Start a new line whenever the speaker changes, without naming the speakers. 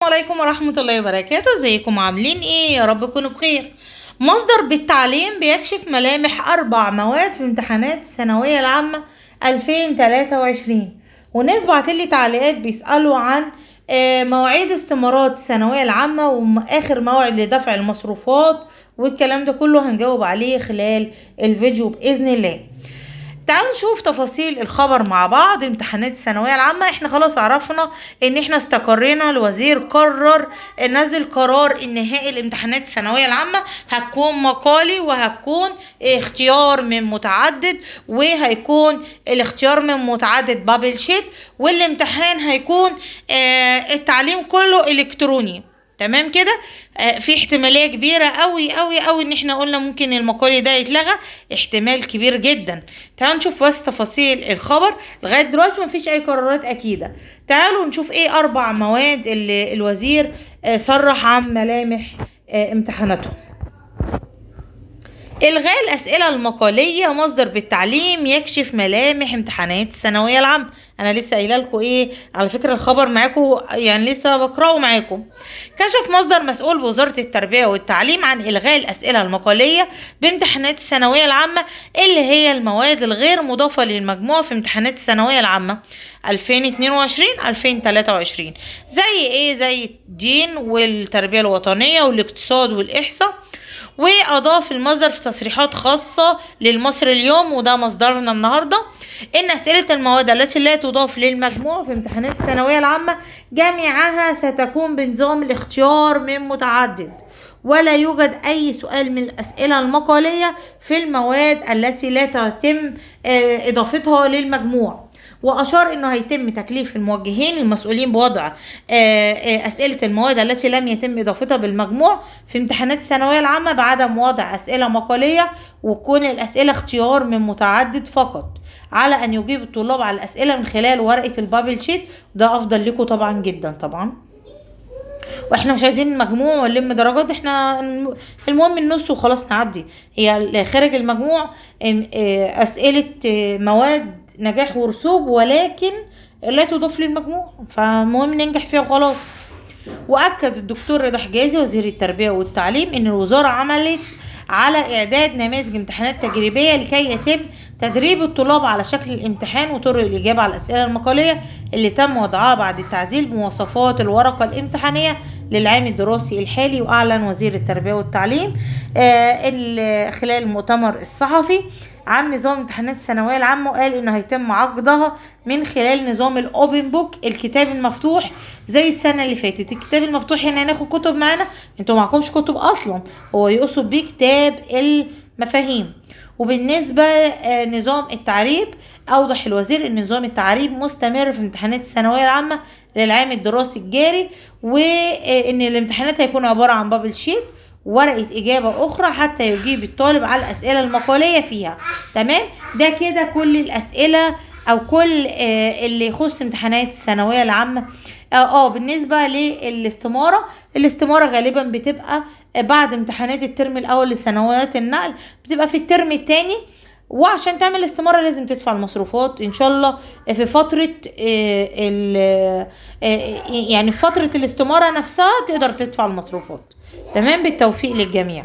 عليكم ورحمة الله وبركاته. ازيكم عاملين ايه؟ يا رب تكونوا بخير. مصدر بالتعليم بيكشف ملامح 4 مواد في امتحانات الثانوية العامة 2023. وناس بعتلي تعليقات بيسألوا عن مواعيد استمارات الثانوية العامة وآخر موعد لدفع المصروفات، والكلام ده كله هنجاوب عليه خلال الفيديو بإذن الله. تعالوا نشوف تفاصيل الخبر مع بعض. امتحانات الثانويه العامه احنا خلاص عرفنا ان احنا استقرينا، الوزير قرر نزل قرار النهائي لامتحانات الثانويه العامه، هتكون مقالي وهتكون اختيار من متعدد، وهيكون الاختيار من متعدد بابل شيت، والامتحان هيكون التعليم كله الكتروني. تمام كده. في احتماليه كبيره قوي قوي قوي ان احنا قلنا ممكن المقالي ده يتلغى، احتمال كبير جدا. تعالوا نشوف بس تفاصيل الخبر. لغايه دلوقتي مفيش اي قرارات اكيده. تعالوا نشوف ايه 4 مواد اللي الوزير صرح عن ملامح امتحاناتهم. إلغاء الأسئلة المقالية، مصدر بالتعليم يكشف ملامح امتحانات الثانوية العامة. أنا لسه قايله لكم إيه على فكرة، الخبر معاكم يعني لسه بقرأه معاكم. كشف مصدر مسؤول بوزارة التربية والتعليم عن إلغاء الأسئلة المقالية بامتحانات الثانوية العامة، اللي هي المواد الغير مضافة للمجموع في امتحانات الثانوية العامة 2022-2023. زي إيه؟ زي الدين والتربية الوطنية والاقتصاد والإحصاء. وأضاف المصدر في تصريحات خاصة للمصري اليوم، وده مصدرنا النهاردة، إن أسئلة المواد التي لا تضاف للمجموع في امتحانات الثانوية العامة جميعها ستكون بنظام الاختيار من متعدد، ولا يوجد أي سؤال من الأسئلة المقالية في المواد التي لا تتم إضافتها للمجموع. وأشار أنه هيتم تكليف الموجهين المسؤولين بوضع أسئلة المواد التي لم يتم إضافتها بالمجموع في امتحانات الثانوية العامة بعدم وضع أسئلة مقالية، وكون الأسئلة اختيار من متعدد فقط، على أن يجيب الطلاب على الأسئلة من خلال ورقة البابل شيت. ده أفضل لكم طبعا جدا طبعا، واحنا مش عايزين المجموع ونلم درجات، احنا المهم النص وخلاص نعدي. هي خارج المجموع أسئلة مواد نجاح ورسوب ولكن لا تضاف للمجموع، فمهم ننجح فيها وخلاص. واكد الدكتور رضا حجازي وزير التربيه والتعليم ان الوزاره عملت على اعداد نماذج امتحانات تجريبيه لكي يتم تدريب الطلاب على شكل الامتحان وطرق الاجابه على الاسئله المقاليه اللي تم وضعها بعد التعديل بمواصفات الورقه الامتحانيه للعام الدراسي الحالي. واعلن وزير التربيه والتعليم خلال المؤتمر الصحفي عن نظام امتحانات الثانويه العامه، وقال انه هيتم عقدها من خلال نظام الاوبن بوك، الكتاب المفتوح، زي السنه اللي فاتت. الكتاب المفتوح هنا هناخد كتب معانا، انتوا معكمش كتب اصلا، هو يقصد بيه كتاب المفاهيم. وبالنسبه نظام التعريب، اوضح الوزير ان نظام التعريب مستمر في امتحانات الثانويه العامه للعام الدراسي الجاري، وان الامتحانات هيكون عباره عن بابل شيت ورقة إجابة أخرى حتى يجيب الطالب على الأسئلة المقالية فيها. تمام. ده كده كل الأسئلة أو كل اللي يخص امتحانات الثانوية العامة. بالنسبة للاستمارة، الاستمارة غالبا بتبقى بعد امتحانات الترم الأول لسنوات النقل، بتبقى في الترم الثاني. وعشان تعمل استمارة لازم تدفع المصروفات ان شاء الله في فترة يعني في فترة الاستمارة نفسها تقدر تدفع المصروفات. تمام. بالتوفيق للجميع.